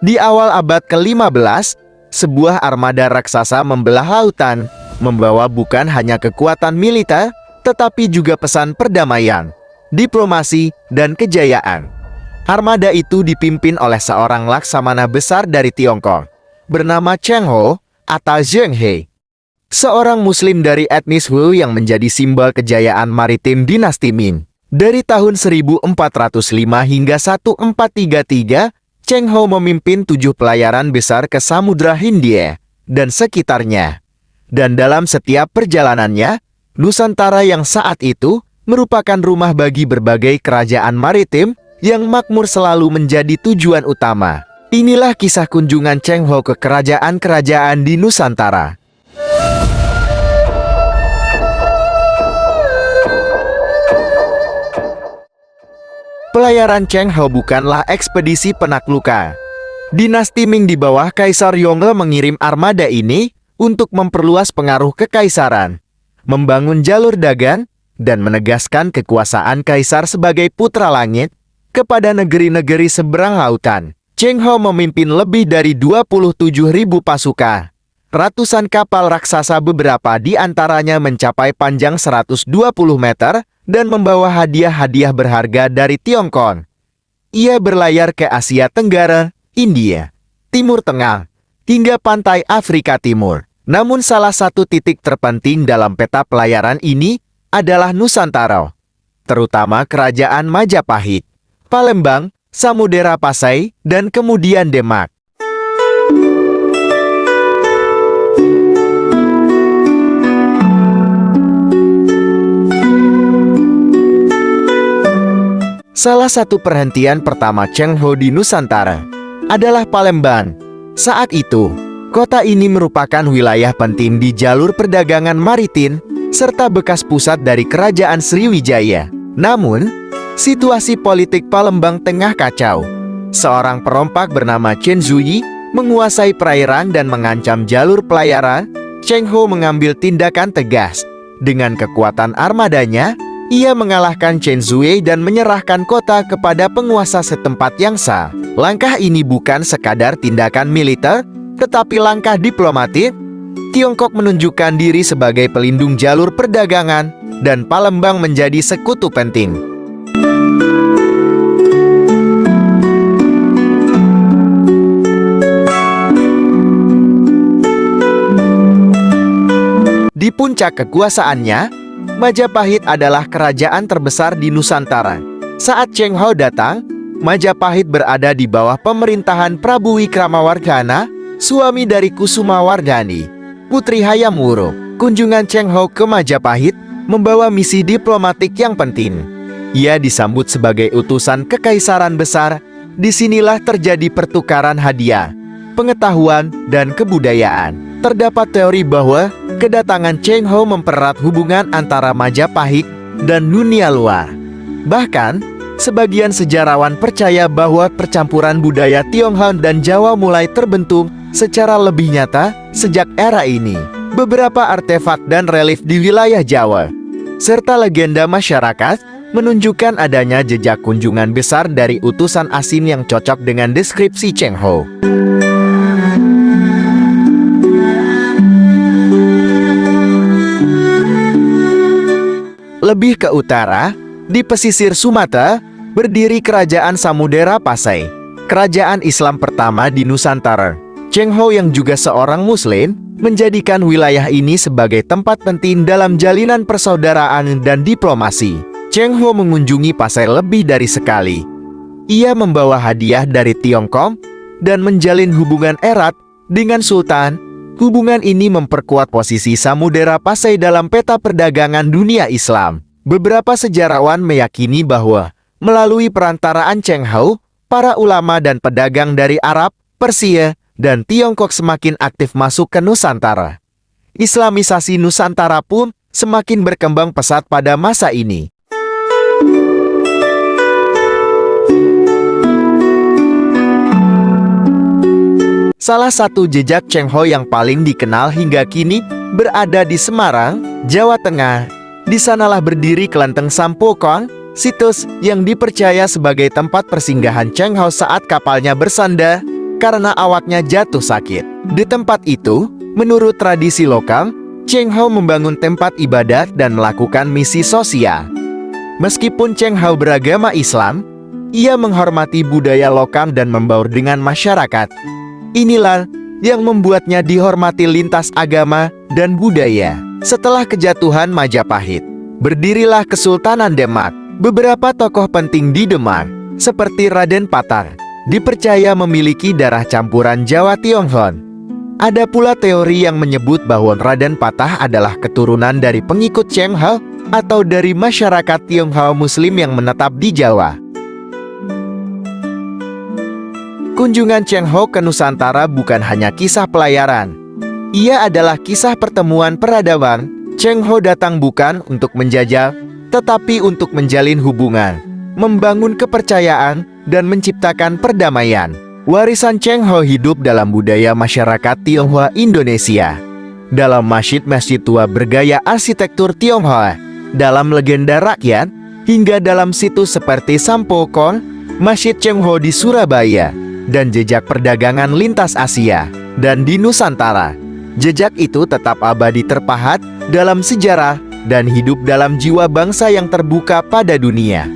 Di awal abad ke-15, sebuah armada raksasa membelah lautan, membawa bukan hanya kekuatan militer, tetapi juga pesan perdamaian, diplomasi, dan kejayaan. Armada itu dipimpin oleh seorang laksamana besar dari Tiongkok, bernama Cheng Ho atau Zheng He. Seorang muslim dari etnis Wu yang menjadi simbol kejayaan maritim dinasti Ming. Dari tahun 1405 hingga 1433, Cheng Ho memimpin 7 pelayaran besar ke Samudra Hindia dan sekitarnya. Dan dalam setiap perjalanannya, Nusantara yang saat itu merupakan rumah bagi berbagai kerajaan maritim yang makmur selalu menjadi tujuan utama. Inilah kisah kunjungan Cheng Ho ke kerajaan-kerajaan di Nusantara. Pelayaran Cheng Ho bukanlah ekspedisi penaklukan. Dinasti Ming di bawah Kaisar Yongle mengirim armada ini untuk memperluas pengaruh kekaisaran, membangun jalur dagang, dan menegaskan kekuasaan kaisar sebagai putra langit kepada negeri-negeri seberang lautan. Cheng Ho memimpin lebih dari 27.000 pasukan. Ratusan kapal raksasa, beberapa di antaranya mencapai panjang 120 meter, dan membawa hadiah-hadiah berharga dari Tiongkok. Ia berlayar ke Asia Tenggara, India, Timur Tengah, hingga pantai Afrika Timur. Namun salah satu titik terpenting dalam peta pelayaran ini adalah Nusantara, terutama Kerajaan Majapahit, Palembang, Samudera Pasai, dan kemudian Demak. Salah satu perhentian pertama Cheng Ho di Nusantara adalah Palembang. Saat itu, kota ini merupakan wilayah penting di jalur perdagangan maritim, serta bekas pusat dari Kerajaan Sriwijaya. Namun, situasi politik Palembang tengah kacau. Seorang perompak bernama Chen Zuyi menguasai perairan dan mengancam jalur pelayaran. Cheng Ho mengambil tindakan tegas. Dengan kekuatan armadanya, ia mengalahkan Chen Zui dan menyerahkan kota kepada penguasa setempat yang sah. Langkah ini bukan sekadar tindakan militer, tetapi langkah diplomatik. Tiongkok menunjukkan diri sebagai pelindung jalur perdagangan, dan Palembang menjadi sekutu penting. Di puncak kekuasaannya, Majapahit adalah kerajaan terbesar di Nusantara. Saat Cheng Ho datang, Majapahit berada di bawah pemerintahan Prabu Wikramawardhana, suami dari Kusumawardhani, Putri Hayam Wuruk. Kunjungan Cheng Ho ke Majapahit membawa misi diplomatik yang penting. Ia disambut sebagai utusan kekaisaran besar. Disinilah terjadi pertukaran hadiah, pengetahuan, dan kebudayaan. Terdapat teori bahwa kedatangan Cheng Ho mempererat hubungan antara Majapahit dan dunia luar. Bahkan, sebagian sejarawan percaya bahwa percampuran budaya Tionghoa dan Jawa mulai terbentuk secara lebih nyata sejak era ini. Beberapa artefak dan relief di wilayah Jawa, serta legenda masyarakat, menunjukkan adanya jejak kunjungan besar dari utusan asing yang cocok dengan deskripsi Cheng Ho. Lebih ke utara, di pesisir Sumatera, berdiri Kerajaan Samudera Pasai, kerajaan Islam pertama di Nusantara. Cheng Ho yang juga seorang Muslim, menjadikan wilayah ini sebagai tempat penting dalam jalinan persaudaraan dan diplomasi. Cheng Ho mengunjungi Pasai lebih dari sekali. Ia membawa hadiah dari Tiongkok dan menjalin hubungan erat dengan Sultan. Hubungan ini memperkuat posisi Samudera Pasai dalam peta perdagangan dunia Islam. Beberapa sejarawan meyakini bahwa melalui perantaraan Cheng Ho, para ulama dan pedagang dari Arab, Persia, dan Tiongkok semakin aktif masuk ke Nusantara. Islamisasi Nusantara pun semakin berkembang pesat pada masa ini. Salah satu jejak Cheng Ho yang paling dikenal hingga kini berada di Semarang, Jawa Tengah. Di sanalah berdiri Kelenteng Sampokong, situs yang dipercaya sebagai tempat persinggahan Cheng Ho saat kapalnya bersandar karena awaknya jatuh sakit. Di tempat itu, menurut tradisi lokal, Cheng Ho membangun tempat ibadat dan melakukan misi sosial. Meskipun Cheng Ho beragama Islam, ia menghormati budaya lokal dan membaur dengan masyarakat. Inilah yang membuatnya dihormati lintas agama dan budaya. Setelah kejatuhan Majapahit, berdirilah Kesultanan Demak. Beberapa tokoh penting di Demak, seperti Raden Patar, dipercaya memiliki darah campuran Jawa Tionghoa. Ada pula teori yang menyebut bahwa Raden Patah adalah keturunan dari pengikut Cheng Ho atau dari masyarakat Tionghoa Muslim yang menetap di Jawa. Kunjungan Cheng Ho ke Nusantara bukan hanya kisah pelayaran. Ia adalah kisah pertemuan peradaban. Cheng Ho datang bukan untuk menjajah, tetapi untuk menjalin hubungan, membangun kepercayaan, dan menciptakan perdamaian. Warisan Cheng Ho hidup dalam budaya masyarakat Tionghoa Indonesia. Dalam masjid-masjid tua bergaya arsitektur Tionghoa, dalam legenda rakyat, hingga dalam situs seperti Sampokong, Masjid Cheng Ho di Surabaya, dan jejak perdagangan lintas Asia dan di Nusantara. Jejak itu tetap abadi terpahat dalam sejarah dan hidup dalam jiwa bangsa yang terbuka pada dunia.